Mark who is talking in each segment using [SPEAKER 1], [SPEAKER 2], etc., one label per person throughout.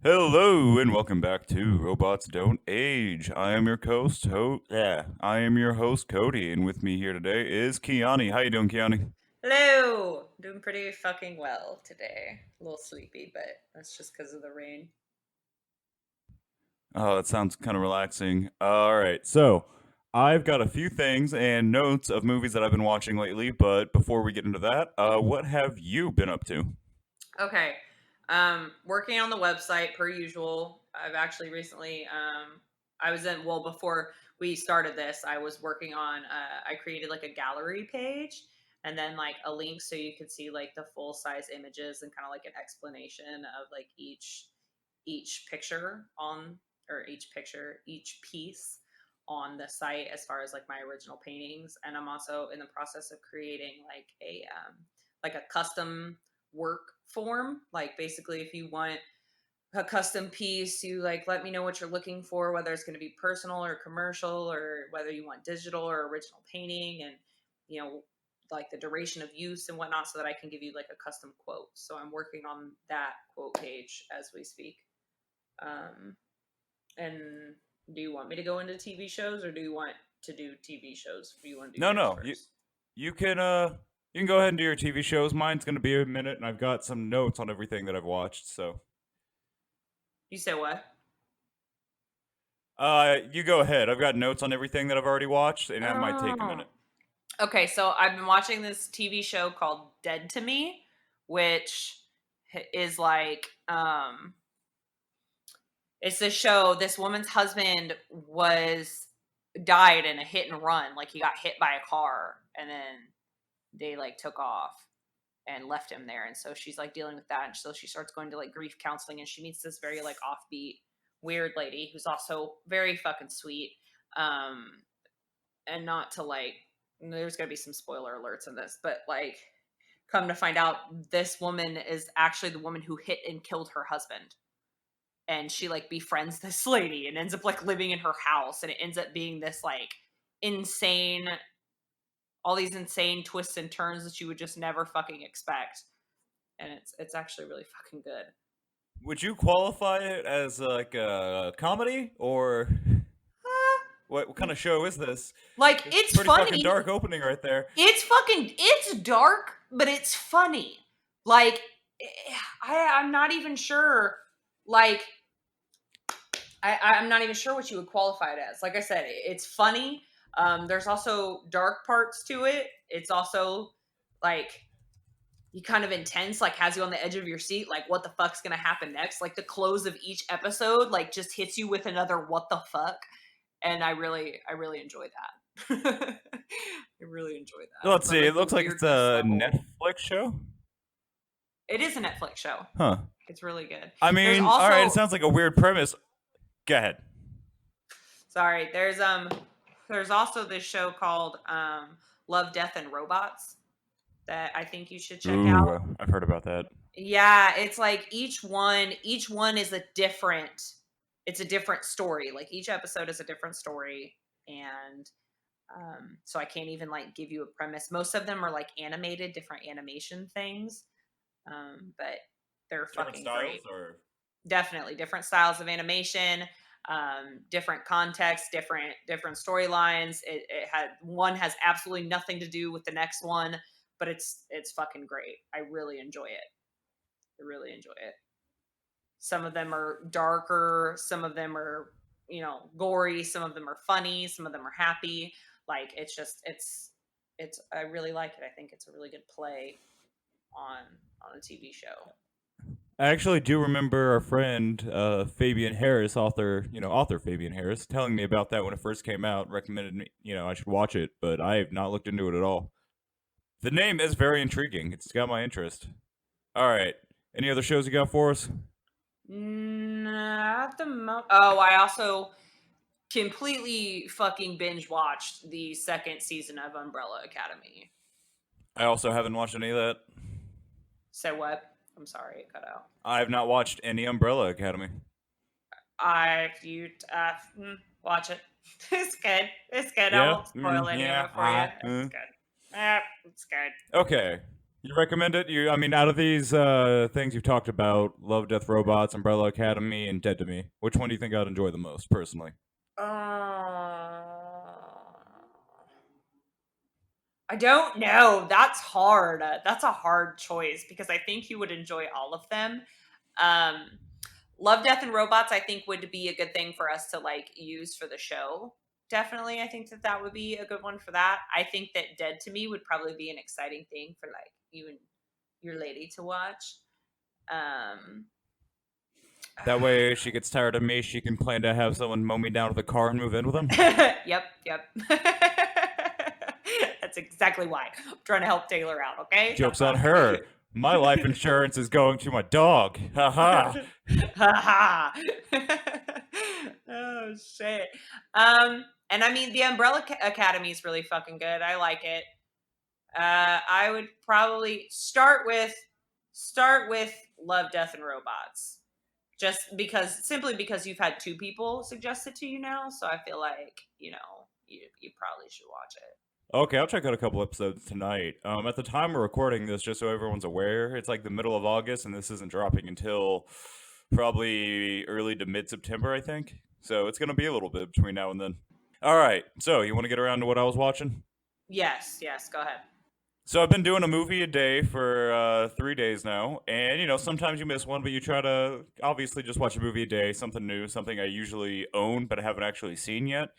[SPEAKER 1] Hello and welcome back to Robots Don't Age. I am your I am your host Cody, and with me here today is Keyauni. How you doing, Keyauni?
[SPEAKER 2] Hello! Doing pretty fucking well today. A little sleepy, but that's just because of the rain.
[SPEAKER 1] Oh, that sounds kind of relaxing. All right, so I've got a few things and notes of movies that I've been watching lately, but before we get into that, what have you been up to?
[SPEAKER 2] Okay. Working on the website per usual. I've actually recently, I was in, well, before we started this, I was working on, I created like a gallery page and then like a link so you could see like the full size images and kind of like an explanation of like each picture on or each piece on the site as far as like my original paintings. And I'm also in the process of creating like a custom work form. Like basically if you want a custom piece, you like let me know what you're looking for, whether it's going to be personal or commercial, or whether you want digital or original painting, and you know like the duration of use and whatnot, so that I can give you like a custom quote. So I'm working on that quote page as we speak. um, and do you want me to go into TV shows, or do you want to do TV shows? Do you want to do
[SPEAKER 1] No,
[SPEAKER 2] yours
[SPEAKER 1] no, you
[SPEAKER 2] first?
[SPEAKER 1] you can uh you can go ahead and do your TV shows. Mine's gonna be a minute, and I've got some notes on everything that I've watched. So,
[SPEAKER 2] You say what?
[SPEAKER 1] you go ahead. I've got notes on everything that I've already watched, and that might take a
[SPEAKER 2] Oh.
[SPEAKER 1] minute.
[SPEAKER 2] Okay, so I've been watching this TV show called Dead to Me, which is like it's this show. This woman's husband was died in a hit and run. Like he got hit by a car and then they like took off and left him there. And so she's like dealing with that. And so she starts going to like grief counseling and she meets this very like offbeat, weird lady who's also very fucking sweet. Um, and not to like, there's gonna be some spoiler alerts in this, but like, come to find out, this woman is actually the woman who hit and killed her husband. And she like befriends this lady and ends up like living in her house. And it ends up being this like insane, all these insane twists and turns that you would just never fucking expect. And it's actually really fucking good.
[SPEAKER 1] Would you qualify it as like a comedy or what kind of show is this?
[SPEAKER 2] Like
[SPEAKER 1] It's
[SPEAKER 2] it's
[SPEAKER 1] pretty fucking
[SPEAKER 2] funny.
[SPEAKER 1] dark opening right there.
[SPEAKER 2] It's dark, but it's funny. Like I'm not even sure. Like I'm not even sure what you would qualify it as. Like I said, it's funny. There's also dark parts to it. It's also like you kind of intense, like has you on the edge of your seat, like what the fuck's gonna happen next. Like the close of each episode, like just hits you with another what the fuck. And I really enjoy that. I really enjoy that.
[SPEAKER 1] Let's
[SPEAKER 2] But
[SPEAKER 1] see. It
[SPEAKER 2] like the
[SPEAKER 1] looks like it's
[SPEAKER 2] weirdness
[SPEAKER 1] a
[SPEAKER 2] level,
[SPEAKER 1] Netflix show.
[SPEAKER 2] it is a Netflix show.
[SPEAKER 1] Huh.
[SPEAKER 2] It's really good.
[SPEAKER 1] I
[SPEAKER 2] There's
[SPEAKER 1] mean, all right. It
[SPEAKER 2] also
[SPEAKER 1] sounds like a weird premise. Go ahead.
[SPEAKER 2] sorry, there's also this show called Love, Death and Robots that I think you should check out.
[SPEAKER 1] Ooh, I've heard about that.
[SPEAKER 2] Yeah, it's like each one is a different, it's a different story. Like each episode is a different story. And so I can't even like give you a premise. Most of them are like animated, different animation things. But they're
[SPEAKER 1] Different
[SPEAKER 2] fucking
[SPEAKER 1] styles,
[SPEAKER 2] great.
[SPEAKER 1] or
[SPEAKER 2] Definitely different styles of animation, different context, different storylines. It had one has absolutely nothing to do with the next one, but it's fucking great. I really enjoy it. I really enjoy it. Some of them are darker, some of them are, gory, some of them are funny, some of them are happy. Like it's I really like it. I think it's a really good play on a TV show.
[SPEAKER 1] I actually do remember our friend Fabian Harris, author Fabian Harris, telling me about that when it first came out. Recommended me, I should watch it, but I have not looked into it at all. The name is very intriguing. It's got my interest. All right. Any other shows you got for us?
[SPEAKER 2] Not the Oh, I also completely fucking binge watched the second season of Umbrella Academy.
[SPEAKER 1] I also haven't watched any of that.
[SPEAKER 2] So what? I'm sorry, it cut out.
[SPEAKER 1] I have not watched any Umbrella Academy.
[SPEAKER 2] Watch it. It's good. It's good. I
[SPEAKER 1] Yeah.
[SPEAKER 2] won't spoil any of
[SPEAKER 1] Yeah.
[SPEAKER 2] it for you. It's good. It's good.
[SPEAKER 1] Okay. You recommend it? I mean, out of these things you've talked about, Love, Death, Robots, Umbrella Academy, and Dead to Me, which one do you think I'd enjoy the most, personally?
[SPEAKER 2] Uh, I don't know. That's hard. That's a hard choice because I think you would enjoy all of them. Um, Love, Death, and Robots, I think would be a good thing for us to like use for the show. Definitely, I think that that would be a good one for that. I think that Dead to Me would probably be an exciting thing for like you and your lady to watch. Um,
[SPEAKER 1] That way, she gets tired of me. She can plan to have someone mow me down with a car and move in with them.
[SPEAKER 2] yep, yep. That's exactly why. I'm trying to help Taylor out, okay?
[SPEAKER 1] Joke's on her. My life insurance is going to my dog. Ha ha.
[SPEAKER 2] Ha oh shit. And I mean the Umbrella Academy is really fucking good. I like it. I would probably start with Love, Death, and Robots. Just because simply because you've had two people suggest it to you now, so I feel like, you probably should watch it.
[SPEAKER 1] Okay, I'll check out a couple episodes tonight. At the time we're recording this, just so everyone's aware, it's like the middle of August, and this isn't dropping until probably early to mid September, I think. So it's gonna be a little bit between now and then. All right, so you want to get around to what I was watching?
[SPEAKER 2] Yes, yes, go ahead.
[SPEAKER 1] So I've been doing a movie a day for 3 days now, and sometimes you miss one, but you try to obviously just watch a movie a day, something new, something I usually own but I haven't actually seen yet.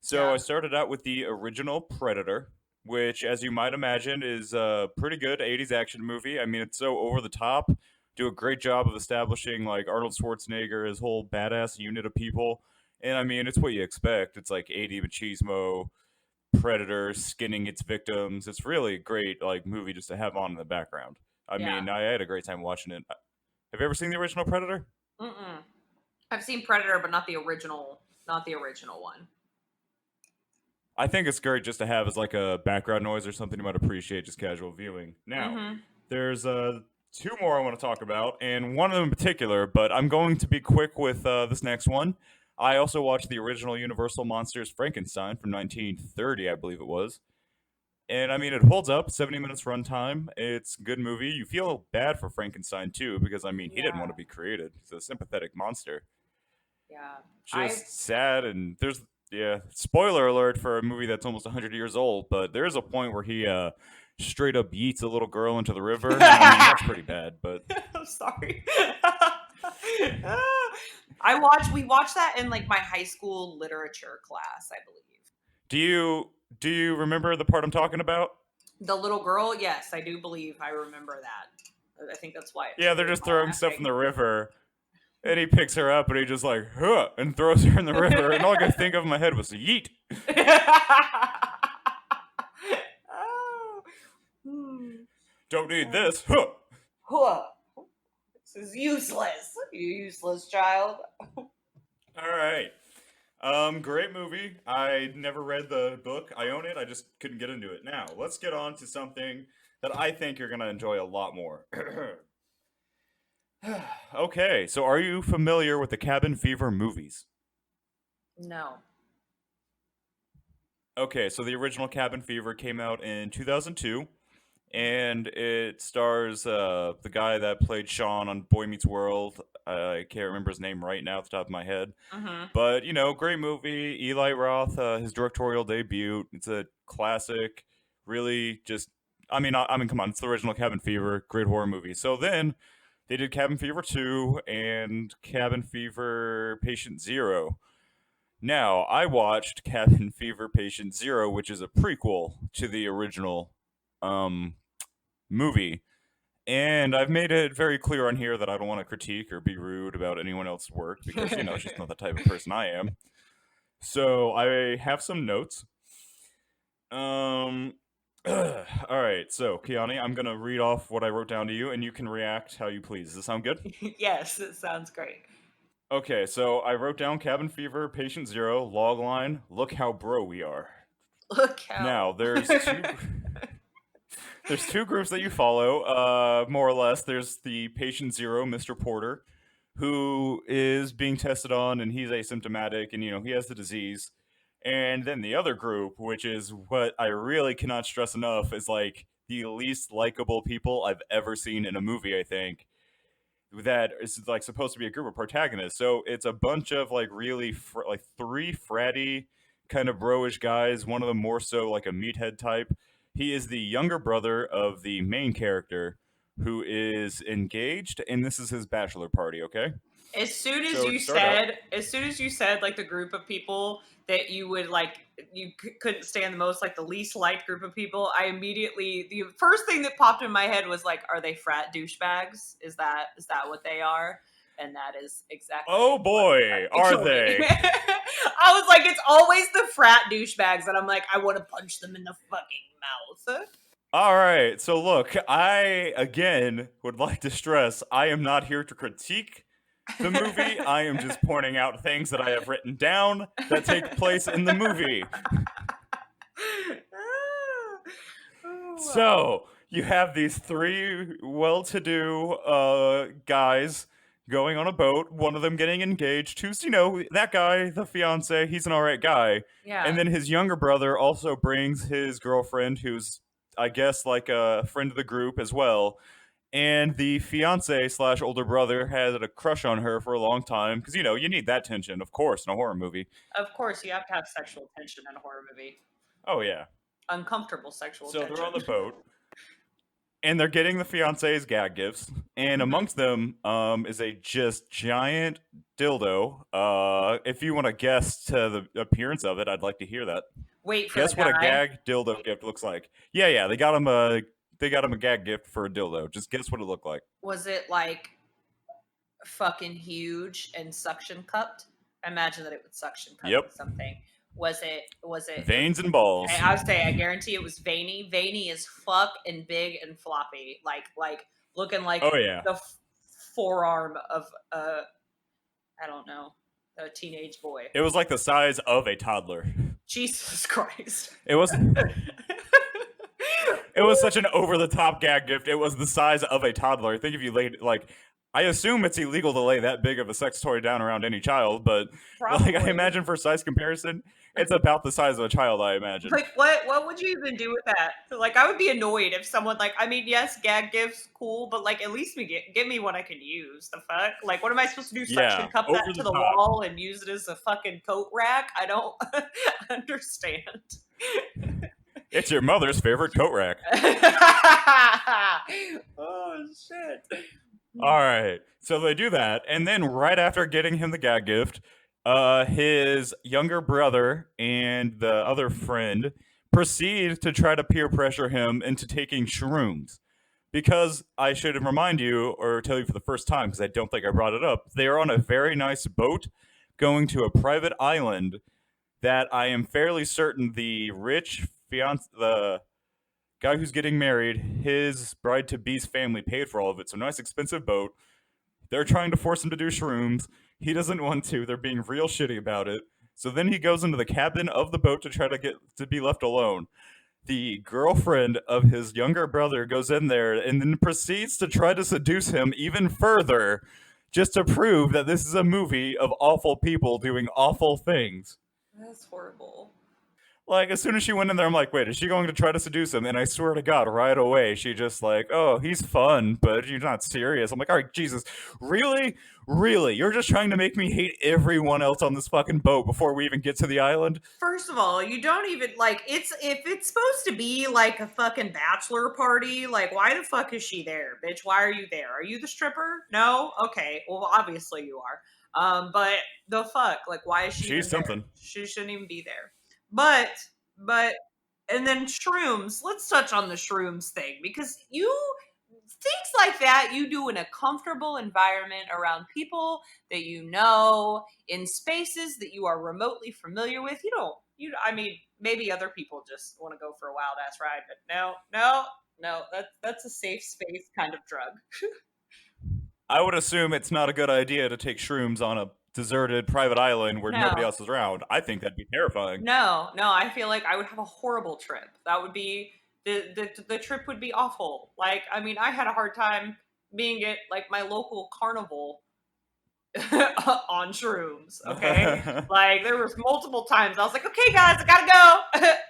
[SPEAKER 1] So
[SPEAKER 2] Yeah.
[SPEAKER 1] I started out with the original Predator, which, as you might imagine, is a pretty good '80s action movie. I mean, it's so over the top, do a great job of establishing like Arnold Schwarzenegger, his whole badass unit of people, and I mean, it's what you expect. It's like '80 machismo predator skinning its victims. It's really a great like movie just to have on in the background. I
[SPEAKER 2] Yeah.
[SPEAKER 1] mean, I had a great time watching it. Have you ever seen the original Predator?
[SPEAKER 2] Mm-mm. I've seen Predator, but not the original one.
[SPEAKER 1] I think it's great just to have as like a background noise or something you might appreciate just casual viewing. Now,
[SPEAKER 2] Mm-hmm.
[SPEAKER 1] there's two more I want to talk about, and one of them in particular, but I'm going to be quick with this next one. I also watched the original Universal Monsters Frankenstein from 1930, I believe it was. And I mean, it holds up. 70 minutes runtime. It's a good movie. You feel bad for Frankenstein too, because I mean, he didn't want
[SPEAKER 2] Yeah.
[SPEAKER 1] to be created. He's a sympathetic monster.
[SPEAKER 2] Yeah. I've
[SPEAKER 1] Just sad, and there's yeah. Spoiler alert for a movie that's almost 100 years old, but there is a point where he straight up yeets a little girl into the river, and I mean that's pretty bad. But
[SPEAKER 2] I'm sorry. We watched that in like my high school literature class, I believe.
[SPEAKER 1] do you remember the part I'm talking about?
[SPEAKER 2] The little girl, yes, I do believe I remember that. I think that's why it's
[SPEAKER 1] Yeah, they're
[SPEAKER 2] really
[SPEAKER 1] just throwing stuff in
[SPEAKER 2] traumatic.
[SPEAKER 1] the river, and he picks her up, and he just like huh, and throws her in the river, and all I could think of in my head was yeet.
[SPEAKER 2] Oh. Hmm.
[SPEAKER 1] Don't need this. Huh.
[SPEAKER 2] Huh. This is useless. You useless child.
[SPEAKER 1] All right. Great movie. I never read the book. I own it. I just couldn't get into it. Now, let's get on to something that I think you're gonna enjoy a lot more. Okay, so are you familiar with the Cabin Fever movies?
[SPEAKER 2] No.
[SPEAKER 1] Okay, so the original Cabin Fever came out in 2002, and it stars the guy that played Sean on Boy Meets World. I can't remember his name right now off the top of my head.
[SPEAKER 2] Mm-hmm.
[SPEAKER 1] But great movie. Eli Roth, his directorial debut. It's a classic. Really, just I mean, come on, it's the original Cabin Fever, great horror movie. So then they did Cabin Fever 2 and Cabin Fever Patient Zero. Now I watched Cabin Fever Patient Zero, which is a prequel to the original um, movie. And I've made it very clear on here that I don't want to critique or be rude about anyone else's work because, it's just not the type of person I am. So I have some notes. Um, all right. So Keyauni, I'm gonna read off what I wrote down to you, and you can react how you please. Does this sound good?
[SPEAKER 2] Yes, it sounds great.
[SPEAKER 1] Okay. So I wrote down Cabin Fever, Patient Zero, logline. Look how bro we are.
[SPEAKER 2] Look how.
[SPEAKER 1] Now there's two groups that you follow, more or less. There's the patient zero, Mr. Porter, who is being tested on, and he's asymptomatic, and he has the disease. And then the other group, which is what I really cannot stress enough, is like the least likable people I've ever seen in a movie, I think, that is like supposed to be a group of protagonists. So it's a bunch of like really like three fratty kind of bro-ish guys. One of them more so like a meathead type. He is the younger brother of the main character who is engaged, and this is his bachelor party. Okay, so to start out,
[SPEAKER 2] As soon as you said like the group of people that you would like, couldn't stand the most, like the least liked group of people, I immediately, the first thing that popped in my head was like, are they frat douchebags? Is that what they are? And that is exactly
[SPEAKER 1] oh
[SPEAKER 2] what
[SPEAKER 1] boy, are
[SPEAKER 2] Keyauni.
[SPEAKER 1] they?
[SPEAKER 2] I was like, it's always the frat douchebags, and I'm like, I want to punch them in the fucking mouth.
[SPEAKER 1] All right. So look, I again would like to stress I am not here to critique the movie. I am just pointing out things that I have written down that take place in the movie. So you have these three well-to-do guys going on a boat. One of them getting engaged. Who's that guy, the fiance. He's an alright guy.
[SPEAKER 2] Yeah.
[SPEAKER 1] And then his younger brother also brings his girlfriend, who's I guess like a friend of the group as well. And the fiance slash older brother had a crush on her for a long time because you need that tension, of course, in a horror movie.
[SPEAKER 2] Of course, you have to have sexual tension in a horror movie.
[SPEAKER 1] Oh yeah.
[SPEAKER 2] Uncomfortable sexual
[SPEAKER 1] So
[SPEAKER 2] tension.
[SPEAKER 1] they're on the boat, and they're getting the fiance's gag gifts, and amongst them is a just giant dildo. If you want to guess to the appearance of it, I'd like to hear that.
[SPEAKER 2] Wait for
[SPEAKER 1] Guess
[SPEAKER 2] the
[SPEAKER 1] what a
[SPEAKER 2] guy.
[SPEAKER 1] gag dildo gift looks like. Yeah, they got him a gag gift for a dildo. Just guess what it looked like.
[SPEAKER 2] Was it like fucking huge and suction cupped? I imagine that it would suction cup something. Was it
[SPEAKER 1] veins and balls?
[SPEAKER 2] I would say I guarantee it was veiny as fuck and big and floppy, like looking like the forearm of I don't know, a teenage boy.
[SPEAKER 1] It was like the size of a toddler.
[SPEAKER 2] Jesus Christ!
[SPEAKER 1] It was. It was such an over-the-top gag gift. It was the size of a toddler. I think if you laid I assume it's illegal to lay that big of a sex toy down around any child, but
[SPEAKER 2] Probably.
[SPEAKER 1] I imagine for size comparison, it's about the size of a child. I imagine.
[SPEAKER 2] Like what would you even do with that? Like I would be annoyed if someone yes, gag gifts cool, but like at least give me what I can use. The fuck? Like what am I supposed to do? Suction cup that to the wall and use it as a fucking coat rack? I don't understand.
[SPEAKER 1] It's your mother's favorite coat rack.
[SPEAKER 2] Oh shit.
[SPEAKER 1] All right. So they do that, and then right after getting him the gag gift, his younger brother and the other friend proceed to try to peer pressure him into taking shrooms. Because I should remind you, or tell you for the first time, because I don't think I brought it up, they are on a very nice boat going to a private island that I am fairly certain the rich the guy who's getting married, his bride-to-be's family paid for all of it. So nice expensive boat. They're trying to force him to do shrooms. He doesn't want to. They're being real shitty about it. So then he goes into the cabin of the boat to try to get to be left alone. The girlfriend of his younger brother goes in there and then proceeds to try to seduce him even further, just to prove that this is a movie of awful people doing awful things.
[SPEAKER 2] That's horrible.
[SPEAKER 1] Like, as soon as she went in there, I'm like, wait, is she going to try to seduce him? And I swear to God, right away, she just like, oh, he's fun, but you're not serious. I'm like, all right, Jesus, really? Really? You're just trying to make me hate everyone else on this fucking boat before we even get to the island?
[SPEAKER 2] First of all, you don't even, if it's supposed to be like a fucking bachelor party, like, why the fuck is she there, bitch? Why are you there? Are you the stripper? No? Okay, well, obviously you are. But the fuck? Like, why is she
[SPEAKER 1] She's something.
[SPEAKER 2] there? She shouldn't even be there. But and then shrooms. Let's touch on the shrooms thing, because things like that you do in a comfortable environment around people that you know, in spaces that you are remotely familiar with. I mean, maybe other people just want to go for a wild ass ride, but no, that's a safe space kind of drug.
[SPEAKER 1] I would assume it's not a good idea to take shrooms on a deserted private island where nobody else is around. I think that'd be terrifying.
[SPEAKER 2] No, I feel like I would have a horrible trip. That would be the trip would be awful. Like, I mean, I had a hard time being at like my local carnival on shrooms. Okay, like there was multiple times I was like, okay, guys, I gotta go.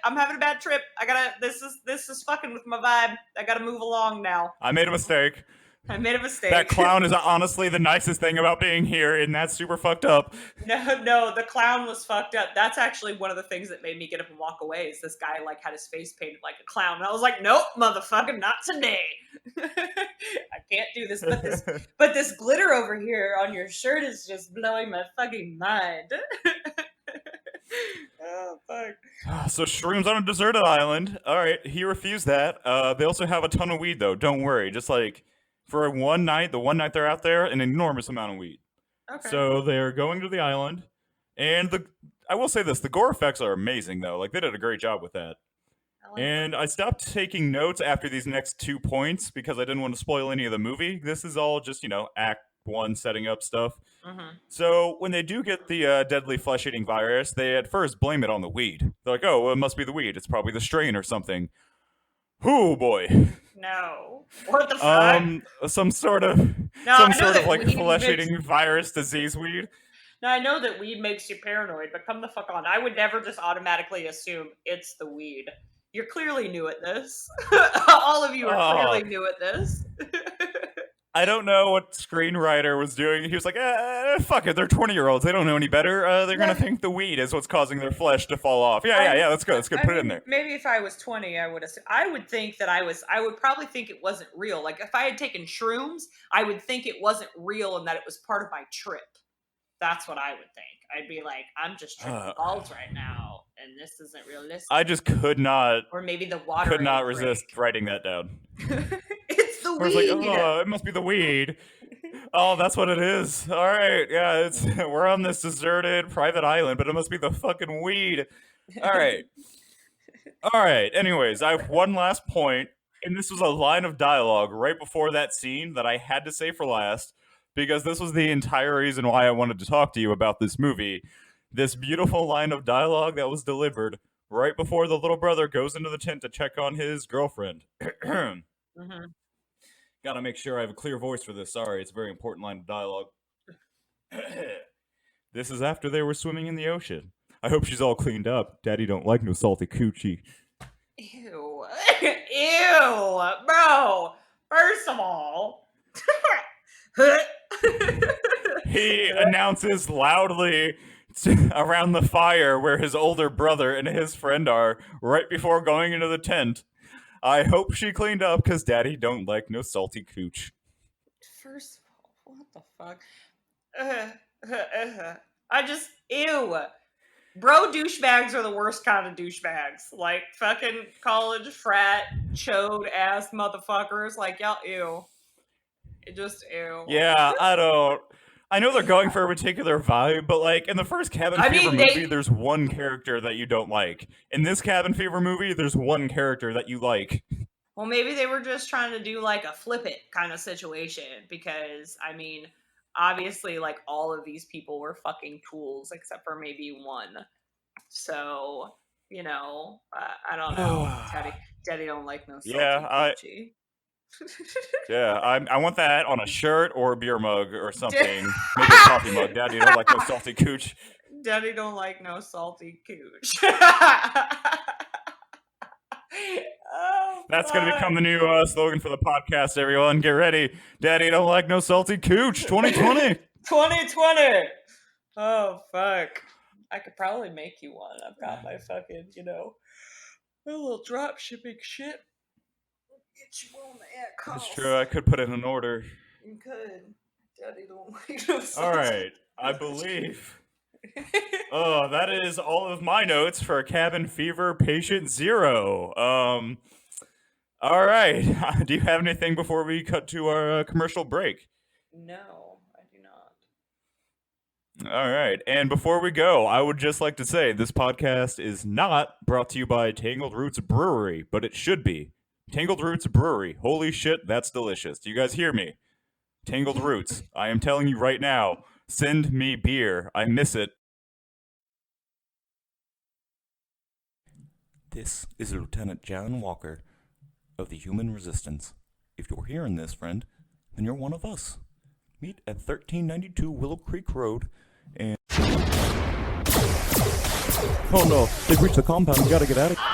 [SPEAKER 2] I'm having a bad trip. I gotta. This is fucking with my vibe. I gotta move along now.
[SPEAKER 1] I made a mistake.
[SPEAKER 2] I made a mistake.
[SPEAKER 1] That clown is honestly the nicest thing about being here, and that's super fucked up.
[SPEAKER 2] No, the clown was fucked up. That's actually one of the things that made me get up and walk away. Is this guy like had his face painted like a clown? And I was like, nope, motherfucker, not today. I can't do this. But this glitter over here on your shirt is just blowing my fucking mind. Oh fuck.
[SPEAKER 1] So shrooms on a deserted island. All right, he refused that. They also have a ton of weed though. Don't worry. Just like for one night, the one night they're out there, an enormous amount of weed.
[SPEAKER 2] Okay.
[SPEAKER 1] So they're going to the island, and I will say this: the gore effects are amazing though. Like they did a great job with that. And I stopped taking notes after these next 2 points because I didn't want to spoil any of the movie. This is all just, Act 1 setting up stuff.
[SPEAKER 2] Mm-hmm.
[SPEAKER 1] So when they do get the deadly flesh-eating virus, they at first blame it on the weed. They're like, oh, well, it must be the weed. It's probably the strain or something. Oh, boy.
[SPEAKER 2] No. What the fuck?
[SPEAKER 1] Some sort of like flesh-eating virus disease weed.
[SPEAKER 2] Now, I know that weed makes you paranoid, but come the fuck on. I would never just automatically assume it's the weed. You're clearly new at this. All of you are clearly new at this.
[SPEAKER 1] I don't know what screenwriter was doing. He was like, fuck it, they're 20-year-olds. They don't know any better. They're going to think the weed is what's causing their flesh to fall off. Yeah, let's go. Put it in there.
[SPEAKER 2] Maybe if I was 20, I would think that I would probably think it wasn't real. Like if I had taken shrooms, I would think it wasn't real and that it was part of my trip. That's what I would think. I'd be like, I'm just tripping balls right now, and this isn't realistic.
[SPEAKER 1] I just could not.
[SPEAKER 2] Or maybe the water.
[SPEAKER 1] Could not resist writing that down.
[SPEAKER 2] It's the weed.
[SPEAKER 1] I was like, oh, it must be the weed. Oh, that's what it is. All right, yeah, we're on this deserted private island, but it must be the fucking weed. All right. Anyways, I have one last point, and this was a line of dialogue right before that scene that I had to say for last. Because this was the entire reason why I wanted to talk to you about this movie. This beautiful line of dialogue that was delivered right before the little brother goes into the tent to check on his girlfriend.
[SPEAKER 2] Mm-hmm.
[SPEAKER 1] Gotta make sure I have a clear voice for this. Sorry, it's a very important line of dialogue. This is after they were swimming in the ocean. I hope she's all cleaned up. Daddy don't like no salty coochie.
[SPEAKER 2] Ew. Ew, bro. First of all...
[SPEAKER 1] He announces loudly around the fire where his older brother and his friend are right before going into the tent. I hope she cleaned up because Daddy don't like no salty cooch.
[SPEAKER 2] First of all, what the fuck? Ew. Bro douchebags are the worst kind of douchebags. Like fucking college frat chode ass motherfuckers. Like y'all, ew. Just ew.
[SPEAKER 1] Yeah, I know they're going for a particular vibe, but like in the first Cabin Fever movie, there's one character that you don't like. In this Cabin Fever movie, there's one character that you like.
[SPEAKER 2] Well, maybe they were just trying to do like a flip it kind of situation because I mean, obviously, like all of these people were fucking tools except for maybe one. So I don't know. Daddy don't like no salty coochie.
[SPEAKER 1] Yeah, I want that on a shirt or a beer mug or something. Maybe a coffee mug. Daddy don't like no salty cooch.
[SPEAKER 2] Daddy don't like no salty cooch.
[SPEAKER 1] That's going to become the new slogan for the podcast, everyone. Get ready. Daddy don't like no salty cooch. 2020.
[SPEAKER 2] 2020. Oh, fuck. I could probably make you one. I've got my fucking, my little drop shipping shit. Get you on the ad calls.
[SPEAKER 1] It's true. I could put in an order.
[SPEAKER 2] You could. Daddy don't like no salty.
[SPEAKER 1] All right. I believe. Oh, that is all of my notes for Cabin Fever Patient Zero. All right. Do you have anything before we cut to our commercial break?
[SPEAKER 2] No, I do not.
[SPEAKER 1] All right. And before we go, I would just like to say this podcast is not brought to you by Tangled Roots Brewery, but it should be. Tangled Roots Brewery. Holy shit, that's delicious. Do you guys hear me? Tangled Roots. I am telling you right now, send me beer. I miss it. This is Lieutenant John Walker of the Human Resistance. If you're hearing this, friend, then you're one of us. Meet at 1392 Willow Creek Road, and... Oh no, they've reached the compound, we gotta get out of here.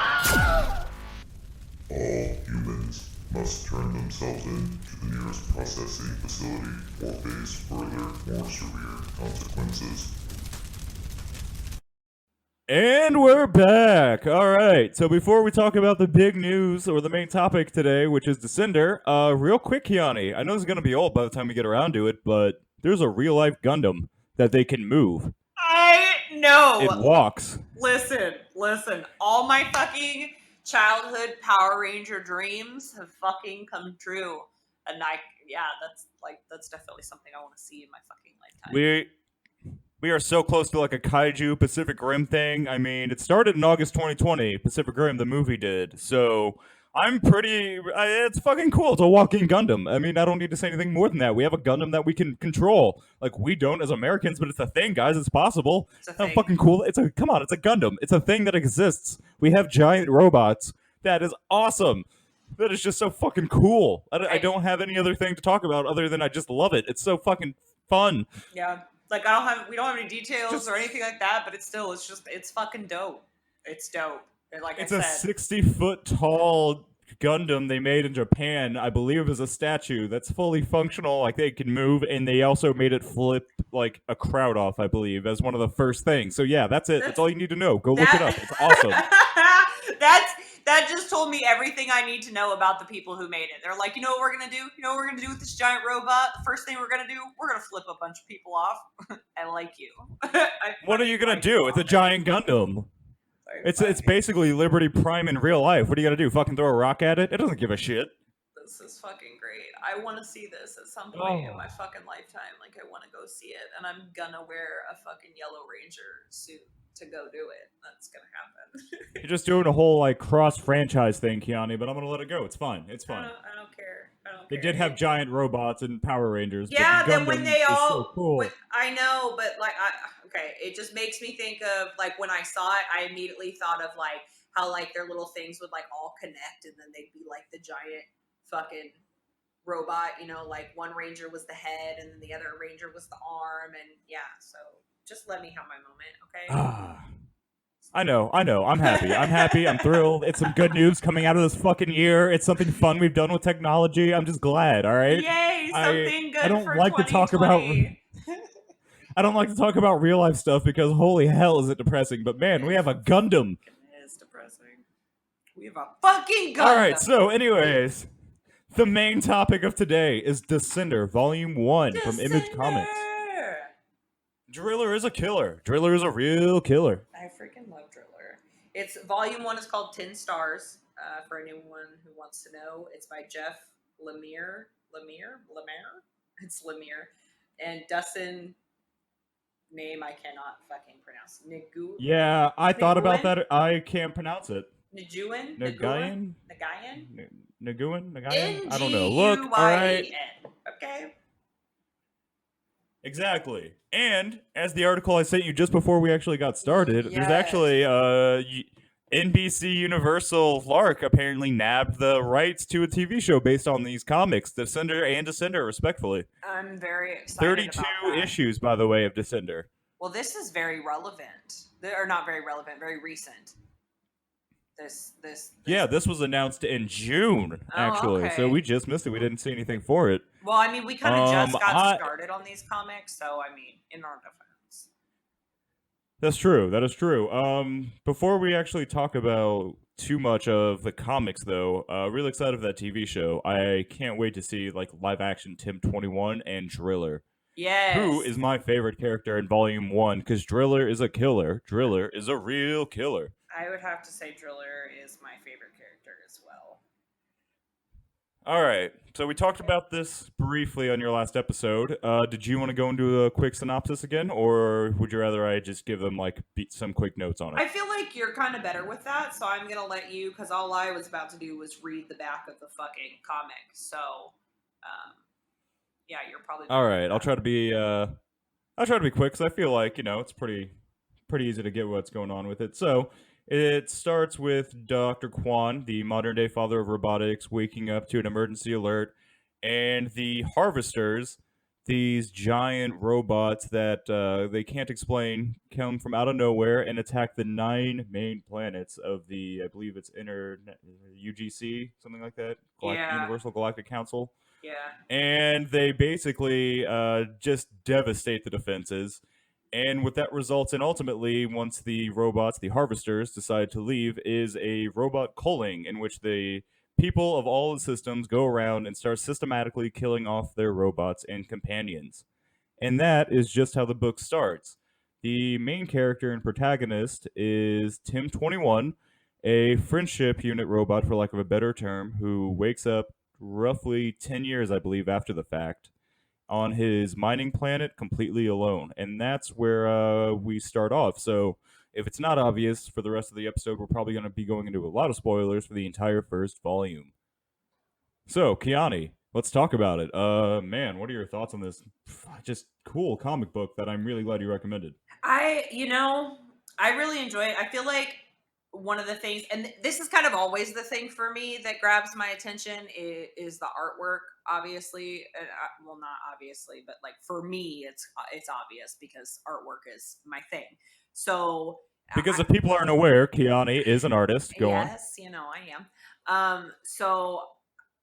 [SPEAKER 3] All humans must turn themselves in to the nearest processing facility or face further, more severe consequences.
[SPEAKER 1] And we're back! Alright, so before we talk about the big news, or the main topic today, which is Descender, real quick, Keyauni, I know this is gonna be old by the time we get around to it, but there's a real-life Gundam that they can move.
[SPEAKER 2] I know.
[SPEAKER 1] It walks.
[SPEAKER 2] Listen. All my fucking childhood Power Ranger dreams have fucking come true. And that's definitely something I want to see in my fucking lifetime.
[SPEAKER 1] We are so close to like a kaiju Pacific Rim thing. I mean, it started in August 2020. Pacific Rim, the movie did. So I'm pretty. It's fucking cool. It's a walking Gundam. I mean, I don't need to say anything more than that. We have a Gundam that we can control. Like we don't as Americans, but it's a thing, guys. It's possible.
[SPEAKER 2] It's a
[SPEAKER 1] How
[SPEAKER 2] thing.
[SPEAKER 1] fucking cool! Come on. It's a Gundam. It's a thing that exists. We have giant robots. That is awesome. That is just so fucking cool. I don't have any other thing to talk about other than I just love it. It's so fucking fun.
[SPEAKER 2] Yeah. Like we don't have any details or anything like that, but it's fucking dope. It's dope. And like
[SPEAKER 1] It's
[SPEAKER 2] I
[SPEAKER 1] a
[SPEAKER 2] said,
[SPEAKER 1] 60-foot tall Gundam they made in Japan. I believe is a statue that's fully functional, like they can move, and they also made it flip like a crowd off, I believe, as one of the first things. So yeah, that's it. That's all you need to know. Go look it up. It's awesome.
[SPEAKER 2] That just told me everything I need to know about the people who made it. They're like, you know what we're gonna do? You know what we're gonna do with this giant robot? The first thing we're gonna do, we're gonna flip a bunch of people off. I like you.
[SPEAKER 1] What are you gonna do? It's a giant Gundam. It's basically Liberty Prime in real life. What are you gonna do? Fucking throw a rock at it? It doesn't give a shit.
[SPEAKER 2] This is fucking great. I want to see this at some point in my fucking lifetime. Like, I want to go see it, and I'm gonna wear a fucking Yellow Ranger suit to go do it. That's gonna happen.
[SPEAKER 1] You're just doing a whole like cross franchise thing, Keyauni, but I'm gonna let it go. It's fine. It's fine.
[SPEAKER 2] I don't care.
[SPEAKER 1] They did have giant robots and Power Rangers.
[SPEAKER 2] Yeah,
[SPEAKER 1] but
[SPEAKER 2] then when they all,
[SPEAKER 1] so cool.
[SPEAKER 2] I know, but like, okay, it just makes me think of like when I saw it, I immediately thought of like how like their little things would like all connect, and then they'd be like the giant fucking robot. You know, like one ranger was the head, and then the other ranger was the arm, and yeah. So just let me have my moment, okay?
[SPEAKER 1] I know. I'm happy. I'm thrilled. It's some good news coming out of this fucking year. It's something fun we've done with technology. I'm just glad. All right.
[SPEAKER 2] Yay! Something good.
[SPEAKER 1] I don't
[SPEAKER 2] for
[SPEAKER 1] like to talk about. I don't like to talk about real life stuff because holy hell is it depressing. But man, we have a Gundam.
[SPEAKER 2] It is depressing. We have a fucking Gundam.
[SPEAKER 1] All right. So, anyways, the main topic of today is Descender, Volume 1 from Image Comics. Driller is a killer. Driller is a real killer.
[SPEAKER 2] I freaking love Driller. It's volume 1 is called 10 Stars. For anyone who wants to know, it's by Jeff Lemire. It's Lemire. And Dustin, name I cannot fucking pronounce.
[SPEAKER 1] Yeah, I thought about that. I can't pronounce it.
[SPEAKER 2] Naguin?
[SPEAKER 1] Nagayan?
[SPEAKER 2] Nagayan?
[SPEAKER 1] I don't know. Look, all right.
[SPEAKER 2] Okay.
[SPEAKER 1] Exactly. And as the article I sent you just before we actually got started, there's actually NBC Universal Lark apparently nabbed the rights to a TV show based on these comics, Descender and Descender, respectfully.
[SPEAKER 2] I'm very excited
[SPEAKER 1] 32
[SPEAKER 2] about that.
[SPEAKER 1] issues, by the way, of Descender.
[SPEAKER 2] Well, this is very relevant. Or not very relevant, very recent. This
[SPEAKER 1] Yeah, this was announced in June, actually.
[SPEAKER 2] Okay.
[SPEAKER 1] So we just missed it. We didn't see anything for it.
[SPEAKER 2] Well, I mean, we kind of just got started on these comics, so I mean, in our defense.
[SPEAKER 1] That's true. That is true. Before we actually talk about too much of the comics, though, really excited for that TV show. I can't wait to see like live action Tim 21 and Driller.
[SPEAKER 2] Yes.
[SPEAKER 1] Who is my favorite character in Volume 1? Because Driller is a killer. Driller is a real killer.
[SPEAKER 2] I would have to say Driller is my favorite character as well.
[SPEAKER 1] All right. So we talked about this briefly on your last episode. Did you want to go into a quick synopsis again, or would you rather I just give them like some quick notes on it?
[SPEAKER 2] I feel like you're kind of better with that, so I'm gonna let you, because all I was about to do was read the back of the fucking comic. So, yeah, you're probably.
[SPEAKER 1] All right. I'll try to be quick because I feel like it's pretty easy to get what's going on with it. So. It starts with Dr. Kwan, the modern-day father of robotics, waking up to an emergency alert, and the Harvesters, these giant robots that they can't explain come from out of nowhere and attack the 9 main planets of the, I believe it's UGC, something like that,
[SPEAKER 2] Yeah.
[SPEAKER 1] Universal Galactic Council.
[SPEAKER 2] Yeah.
[SPEAKER 1] And they basically just devastate the defenses. And what that results in ultimately, once the robots, the harvesters, decide to leave, is a robot culling in which the people of all the systems go around and start systematically killing off their robots and companions. And that is just how the book starts. The main character and protagonist is Tim 21, a friendship unit robot, for lack of a better term, who wakes up roughly 10 years, I believe, after the fact, on his mining planet completely alone. And that's where we start off. So if it's not obvious for the rest of the episode, we're probably going to be going into a lot of spoilers for the entire first volume. So, Keyauni, let's talk about it. Man, what are your thoughts on this just cool comic book that I'm really glad you recommended?
[SPEAKER 2] I really enjoy it. I feel like one of the things, and this is kind of always the thing for me that grabs my attention, is the artwork. Obviously, well, not obviously, but like for me, it's obvious because artwork is my thing. So,
[SPEAKER 1] Because if people aren't aware, Keyauni is an artist. Go on.
[SPEAKER 2] yes, I am. So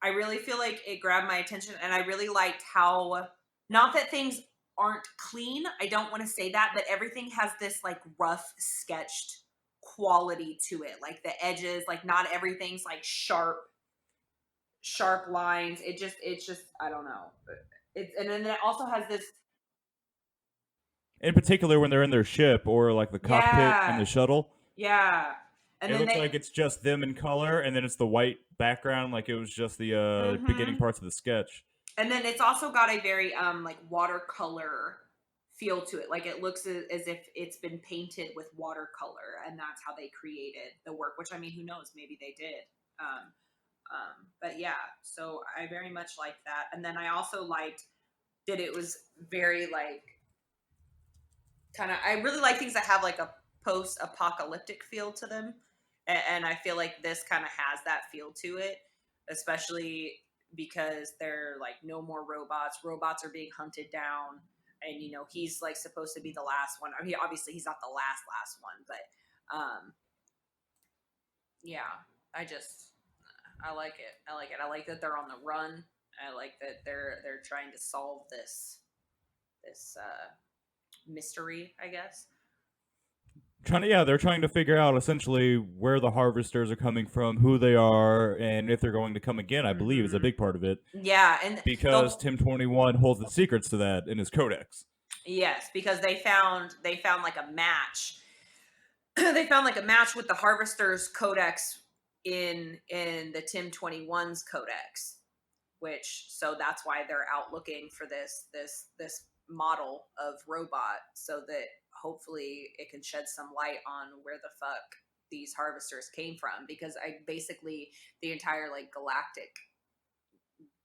[SPEAKER 2] I really feel like it grabbed my attention, and I really liked how, not that things aren't clean, I don't want to say that, but everything has this like rough sketched quality to it. Like the edges, like not everything's like sharp lines. It's just I don't know. And then it also has this.
[SPEAKER 1] In particular, when they're in their ship or like the cockpit and the shuttle.
[SPEAKER 2] Yeah. And
[SPEAKER 1] it
[SPEAKER 2] then
[SPEAKER 1] looks like it's just them in color, and then it's the white background, like it was just the beginning parts of the sketch.
[SPEAKER 2] And then it's also got a very like watercolor feel to it. Like it looks as if it's been painted with watercolor, and that's how they created the work. Which, I mean, who knows? Maybe they did. But yeah, so I very much liked that. And then I also liked that it was very like kind of. I really like things that have like a post-apocalyptic feel to them. And I feel like this kind of has that feel to it, especially because they're like no more robots. Robots are being hunted down, and he's like supposed to be the last one. I mean, obviously he's not the last one, but yeah, I like it. I like that they're on the run. I like that they're trying to solve this mystery, I guess.
[SPEAKER 1] They're trying to figure out essentially where the harvesters are coming from, who they are, and if they're going to come again. I believe is a big part of it.
[SPEAKER 2] Yeah, and
[SPEAKER 1] because Tim 21 holds the secrets to that in his codex.
[SPEAKER 2] Yes, because they found like a match. They found like a match with the harvester's codex in the Tim 21's codex, so that's why they're out looking for this model of robot, so that hopefully it can shed some light on where the fuck these harvesters came from, because basically the entire like galactic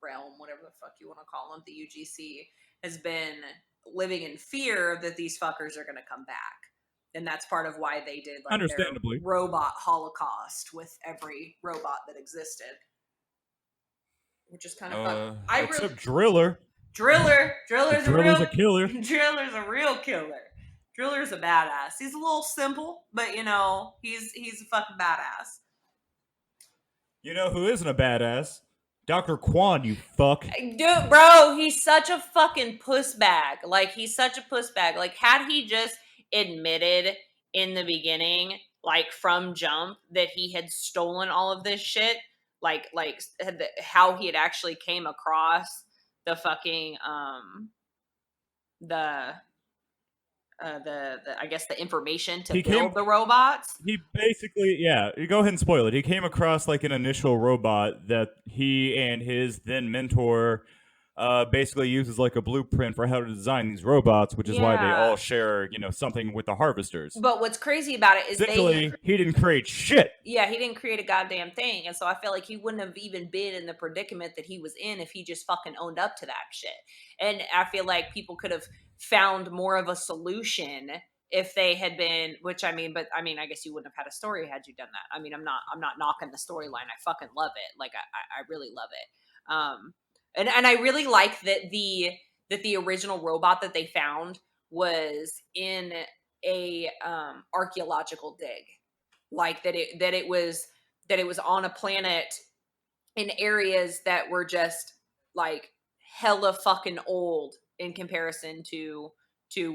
[SPEAKER 2] realm, whatever the fuck you want to call them, the UGC, has been living in fear that these fuckers are going to come back. And that's part of why they did like
[SPEAKER 1] understandably
[SPEAKER 2] their robot holocaust with every robot that existed, which is kind of fun.
[SPEAKER 1] Except Driller.
[SPEAKER 2] Driller's
[SPEAKER 1] a killer.
[SPEAKER 2] Driller's a real killer. Driller's a badass. He's a little simple, but he's a fucking badass.
[SPEAKER 1] You know who isn't a badass? Dr. Quan, you fuck.
[SPEAKER 2] Dude, bro, he's such a fucking puss bag. Like, he's such a puss bag. Like, had he just admitted in the beginning, like from jump, that he had stolen all of this shit, like how he had actually came across the fucking I guess the information to build the robots.
[SPEAKER 1] He basically, you go ahead and spoil it. He came across like an initial robot that he and his then mentor basically uses like a blueprint for how to design these robots, which is why they all share, something with the harvesters.
[SPEAKER 2] But what's crazy about it is
[SPEAKER 1] essentially he didn't create shit.
[SPEAKER 2] Yeah, he didn't create a goddamn thing. And so I feel like he wouldn't have even been in the predicament that he was in if he just fucking owned up to that shit. And I feel like people could have found more of a solution if they had been, I guess you wouldn't have had a story had you done that. I mean, I'm not knocking the storyline. I fucking love it. Like I really love it. And I really like that that the original robot that they found was in a archaeological dig, like that it was on a planet in areas that were just like hella fucking old in comparison to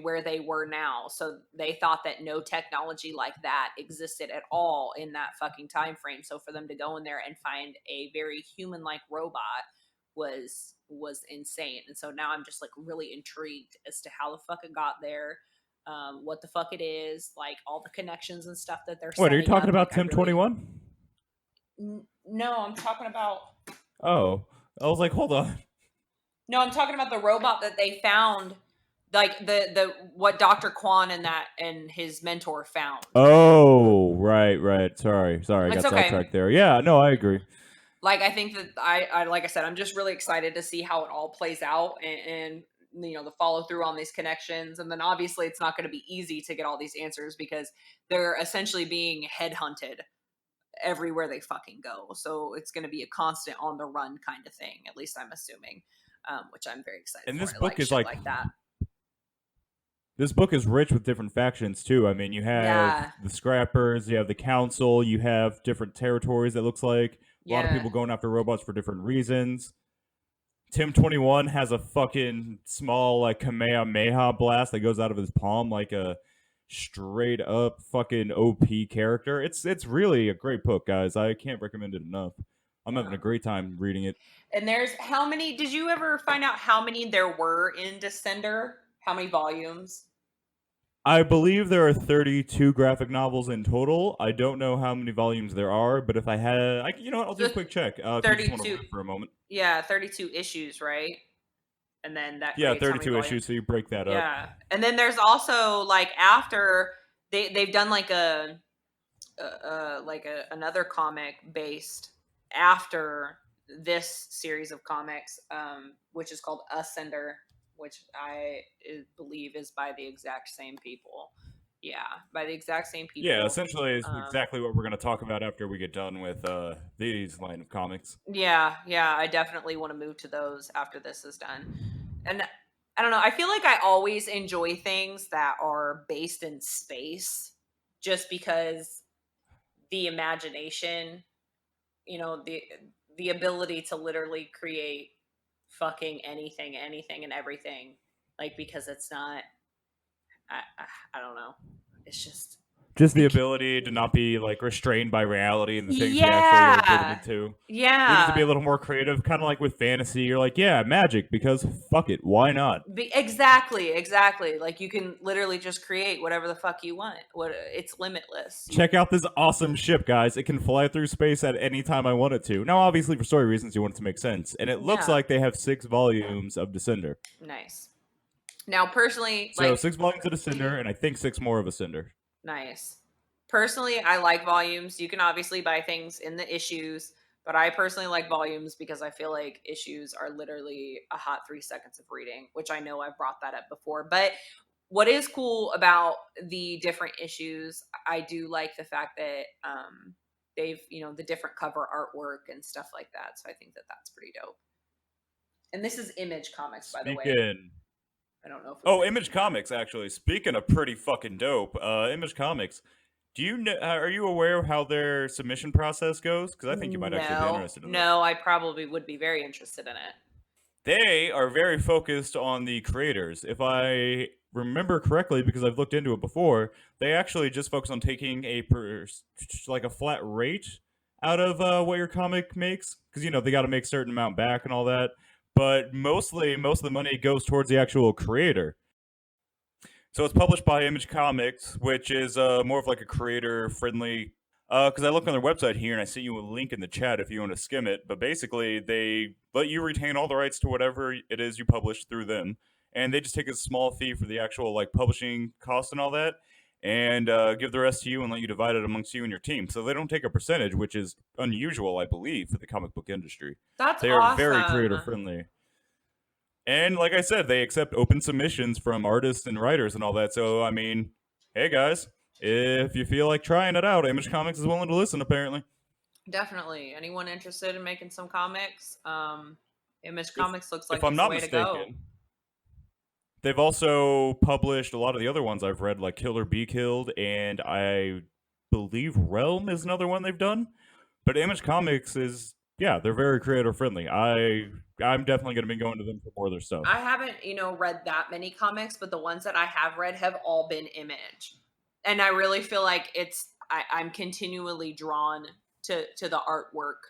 [SPEAKER 2] where they were now. So they thought that no technology like that existed at all in that fucking time frame. So for them to go in there and find a very human-like robot was insane. And so now I'm just like really intrigued as to how the fuck it got there, what the fuck it is, like all the connections and stuff that they're
[SPEAKER 1] What, are you
[SPEAKER 2] setting
[SPEAKER 1] talking
[SPEAKER 2] up.
[SPEAKER 1] about
[SPEAKER 2] Like,
[SPEAKER 1] Tim 21?
[SPEAKER 2] No, I'm talking about
[SPEAKER 1] Oh, I was like, hold on.
[SPEAKER 2] No, I'm talking about the robot that they found, like the what Dr. Kwan and his mentor found.
[SPEAKER 1] Oh, right. Sorry, I
[SPEAKER 2] It's
[SPEAKER 1] got
[SPEAKER 2] okay.
[SPEAKER 1] sidetracked there. Yeah, no, I agree.
[SPEAKER 2] Like, I think that I like I said, I'm just really excited to see how it all plays out and you know, the follow through on these connections. And then obviously it's not going to be easy to get all these answers because they're essentially being headhunted everywhere they fucking go. So it's going to be a constant on the run kind of thing. At least I'm assuming, which I'm very excited
[SPEAKER 1] And
[SPEAKER 2] for.
[SPEAKER 1] this
[SPEAKER 2] I
[SPEAKER 1] book is
[SPEAKER 2] shit
[SPEAKER 1] like
[SPEAKER 2] that.
[SPEAKER 1] This book is rich with different factions too. I mean, you have the Scrappers, you have the Council, you have different territories. That looks like a lot of people going after robots for different reasons. Tim 21 has a fucking small like Kamehameha blast that goes out of his palm like a straight up fucking OP character. It's really a great book, guys. I can't recommend it enough. I'm having a great time reading it.
[SPEAKER 2] And there's how many? Did you ever find out how many there were in Descender? How many volumes?
[SPEAKER 1] I believe there are 32 graphic novels in total. I don't know how many volumes there are, but if I had, you know what, I'll do a quick check. 32 for a moment.
[SPEAKER 2] Yeah, 32 issues, right? And then that.
[SPEAKER 1] Yeah, 32 issues. So you break that up.
[SPEAKER 2] Yeah, and then there's also like after they've done like another comic based after this series of comics, which is called Ascender, which I believe is by the exact same people. Yeah, by the exact same people.
[SPEAKER 1] Yeah, essentially it's exactly what we're going to talk about after we get done with these line of comics.
[SPEAKER 2] Yeah, I definitely want to move to those after this is done. And I don't know, I feel like I always enjoy things that are based in space just because the imagination, you know, the ability to literally create fucking anything and everything, like, because it's not I don't know, it's just
[SPEAKER 1] the ability to not be like restrained by reality and the things we actually are into.
[SPEAKER 2] Yeah,
[SPEAKER 1] we need to be a little more creative, kind of like with fantasy. You're like, yeah, magic, because fuck it, why not?
[SPEAKER 2] Exactly. Like you can literally just create whatever the fuck you want. It's limitless.
[SPEAKER 1] Check out this awesome ship, guys. It can fly through space at any time I want it to. Now, obviously, for story reasons, you want it to make sense, and it looks like they have 6 volumes of Descender.
[SPEAKER 2] Nice. Now, personally,
[SPEAKER 1] so 6 volumes of Descender, and I think 6 more of Ascender.
[SPEAKER 2] Nice. Personally, I like volumes. You can obviously buy things in the issues, but I personally like volumes because I feel like issues are literally a hot 3 seconds of reading, which I know I've brought that up before. But what is cool about the different issues, I do like the fact that they've, you know, the different cover artwork and stuff like that. So I think that that's pretty dope. And this is Image Comics, by the way. I don't know if
[SPEAKER 1] Image Comics, actually. Speaking of pretty fucking dope, Image Comics. Do you know? Are you aware of how their submission process goes? Because I think you might actually be interested in this.
[SPEAKER 2] No, I probably would be very interested in it.
[SPEAKER 1] They are very focused on the creators. If I remember correctly, because I've looked into it before, they actually just focus on taking a flat rate out of what your comic makes. Because, you know, they got to make a certain amount back and all that. But most of the money goes towards the actual creator. So it's published by Image Comics, which is more of like a creator-friendly. Because I looked on their website here, and I sent you a link in the chat if you want to skim it. But basically, they let you retain all the rights to whatever it is you publish through them, and they just take a small fee for the actual like publishing cost and all that, and give the rest to you and let you divide it amongst you and your team. So they don't take a percentage, which is unusual, I believe, for the comic book industry.
[SPEAKER 2] They are
[SPEAKER 1] very creator-friendly. And like I said, they accept open submissions from artists and writers and all that. So, I mean, hey, guys, if you feel like trying it out, Image Comics is willing to listen, apparently.
[SPEAKER 2] Definitely. Anyone interested in making some comics? Image Comics looks like
[SPEAKER 1] if I'm
[SPEAKER 2] it's
[SPEAKER 1] not
[SPEAKER 2] the way
[SPEAKER 1] mistaken,
[SPEAKER 2] to go.
[SPEAKER 1] They've also published a lot of the other ones I've read, like Kill or Be Killed, and I believe Realm is another one they've done. But Image Comics is, yeah, they're very creator friendly. I'm definitely going to be going to them for more of their stuff.
[SPEAKER 2] I haven't, read that many comics, but the ones that I have read have all been Image. And I really feel like I'm continually drawn to the artwork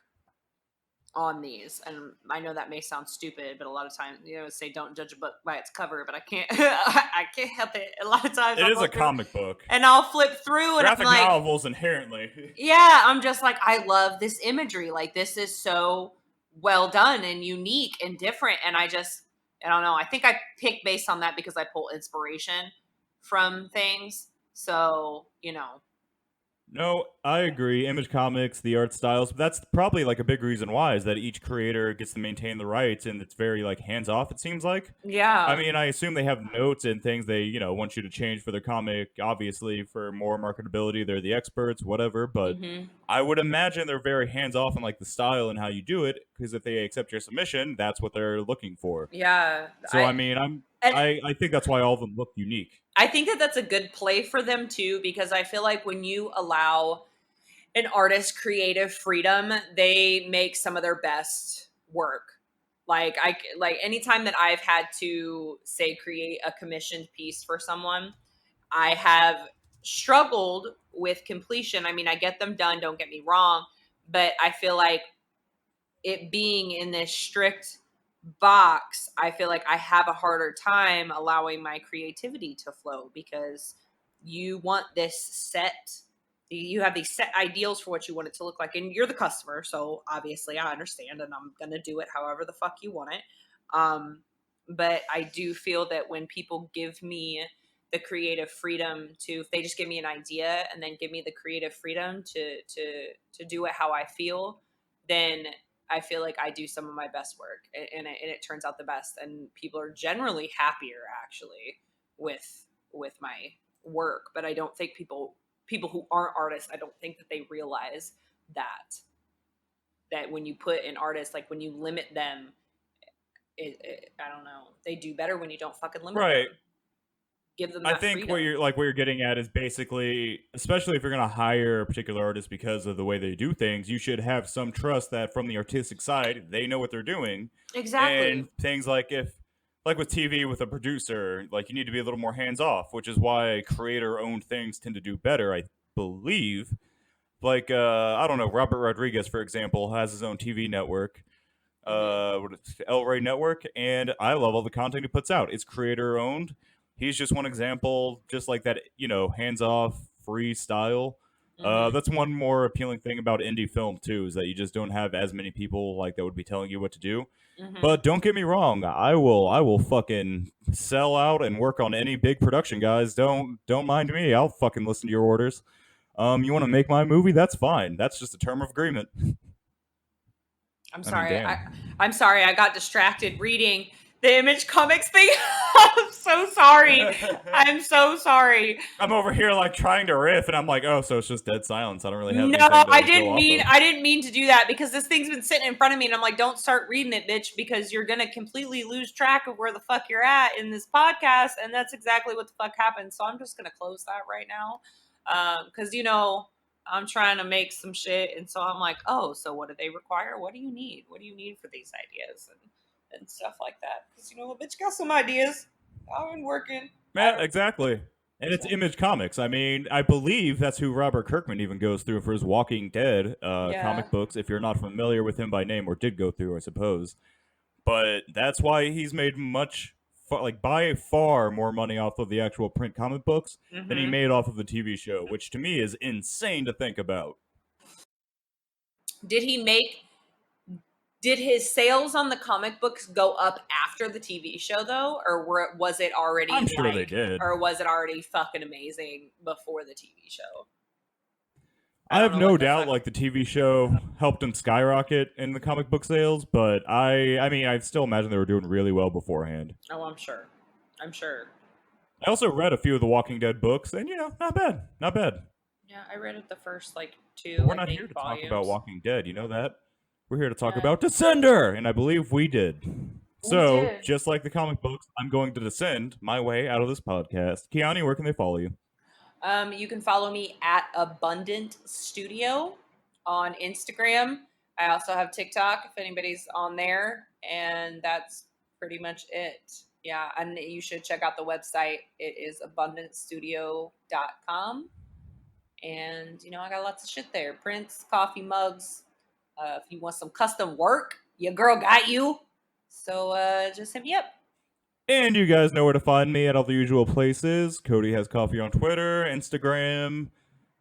[SPEAKER 2] on these. And I know that may sound stupid, but a lot of times, say don't judge a book by its cover, but I can't I can't help it. A lot of times
[SPEAKER 1] it is a comic book.
[SPEAKER 2] And I'll flip through and
[SPEAKER 1] graphic
[SPEAKER 2] I'm like,
[SPEAKER 1] novels inherently.
[SPEAKER 2] Yeah, I'm just like, I love this imagery. Like, this is so well done and unique and different. And I don't know. I think I pick based on that because I pull inspiration from things. So,
[SPEAKER 1] No, I agree. Image Comics, the art styles, but that's probably like a big reason why is that each creator gets to maintain the rights and it's very like hands off, it seems like.
[SPEAKER 2] Yeah.
[SPEAKER 1] I mean, I assume they have notes and things they, want you to change for their comic, obviously for more marketability. They're the experts, whatever, but I would imagine they're very hands off on like the style and how you do it because if they accept your submission, that's what they're looking for.
[SPEAKER 2] Yeah.
[SPEAKER 1] So I think that's why all of them look unique.
[SPEAKER 2] I think that that's a good play for them too, because I feel like when you allow an artist creative freedom, they make some of their best work. Like anytime that I've had to say create a commissioned piece for someone, I have struggled with completion. I mean, I get them done, don't get me wrong, but I feel like it being in this strict box, I feel like I have a harder time allowing my creativity to flow because you want this set, you have these set ideals for what you want it to look like, and you're the customer, so obviously I understand and I'm gonna do it however the fuck you want it. But I do feel that when people give me the creative freedom to, if they just give me an idea and then give me the creative freedom to do it how I feel, then I feel like I do some of my best work and it turns out the best. And people are generally happier actually with my work. But I don't think people who aren't artists, I don't think that they realize that when you put an artist, like when you limit them, I don't know, they do better when you don't fucking limit them. Give them that
[SPEAKER 1] I think
[SPEAKER 2] freedom.
[SPEAKER 1] what you're getting at is basically, especially if you're going to hire a particular artist because of the way they do things, you should have some trust that from the artistic side they know what they're doing.
[SPEAKER 2] Exactly.
[SPEAKER 1] And things like like with TV with a producer, like you need to be a little more hands off, which is why creator-owned things tend to do better, I believe. Like I don't know, Robert Rodriguez, for example, has his own TV network. El Rey Network, and I love all the content he puts out. It's creator owned. He's just one example, just like that, hands off, free style. That's one more appealing thing about indie film too, is that you just don't have as many people like that would be telling you what to do. But don't get me wrong, I will fucking sell out and work on any big production, guys. Don't mind me. I'll fucking listen to your orders. You want to make my movie? That's fine. That's just a term of agreement.
[SPEAKER 2] I'm sorry. I'm sorry. I got distracted reading the Image Comics thing. I'm so sorry. I'm so sorry.
[SPEAKER 1] I'm over here like trying to riff, and I'm like, oh, so it's just dead silence. I don't really have.
[SPEAKER 2] No, I didn't mean to do that because this thing's been sitting in front of me, and I'm like, don't start reading it, bitch, because you're gonna completely lose track of where the fuck you're at in this podcast, and that's exactly what the fuck happened. So I'm just gonna close that right now, because I'm trying to make some shit, and so I'm like, oh, so what do they require? What do you need? What do you need for these ideas and stuff like that? Because a bitch got some ideas. I've been working.
[SPEAKER 1] Man, exactly. And it's Image Comics. I mean, I believe that's who Robert Kirkman even goes through for his Walking Dead comic books, if you're not familiar with him by name, or did go through, I suppose. But that's why he's made by far more money off of the actual print comic books than he made off of the TV show, which to me is insane to think about.
[SPEAKER 2] Did his sales on the comic books go up after the TV show though, or was it already?
[SPEAKER 1] I'm sure they did.
[SPEAKER 2] Or was it already fucking amazing before the TV show?
[SPEAKER 1] I have no doubt like the TV show helped him skyrocket in the comic book sales, but I mean, I still imagine they were doing really well beforehand.
[SPEAKER 2] Oh, I'm sure.
[SPEAKER 1] I also read a few of the Walking Dead books, and not bad.
[SPEAKER 2] Yeah, I read it the first 2.
[SPEAKER 1] But we're not here to talk about Walking Dead, you know that? We're here to talk about Descender, and I believe we did. So,
[SPEAKER 2] did.
[SPEAKER 1] just like the comic books, I'm going to descend my way out of this podcast. Keyauni, where can they follow you?
[SPEAKER 2] You can follow me at Abundant Studio on Instagram. I also have TikTok if anybody's on there, and that's pretty much it. Yeah, and you should check out the website. It is abundantstudio.com. And I got lots of shit there: prints, coffee mugs. If you want some custom work, your girl got you. So just hit me up.
[SPEAKER 1] And you guys know where to find me at all the usual places. Cody Has Coffee on Twitter, Instagram,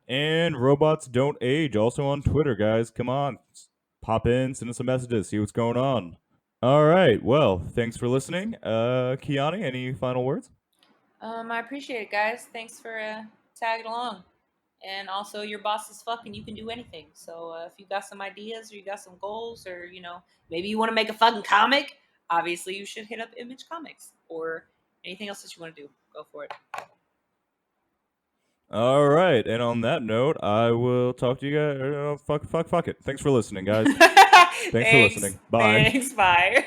[SPEAKER 1] and Robots Don't Age also on Twitter, guys. Come on. Pop in, send us some messages, see what's going on. All right. Well, thanks for listening. Keyauni, any final words?
[SPEAKER 2] I appreciate it, guys. Thanks for tagging along. And also, your boss is fucking. You can do anything. So if you got some ideas or you got some goals, or maybe you want to make a fucking comic, obviously you should hit up Image Comics or anything else that you want to do. Go for it.
[SPEAKER 1] All right. And on that note, I will talk to you guys. Fuck it. Thanks for listening, guys. Thanks for listening. Bye.
[SPEAKER 2] Thanks. Bye.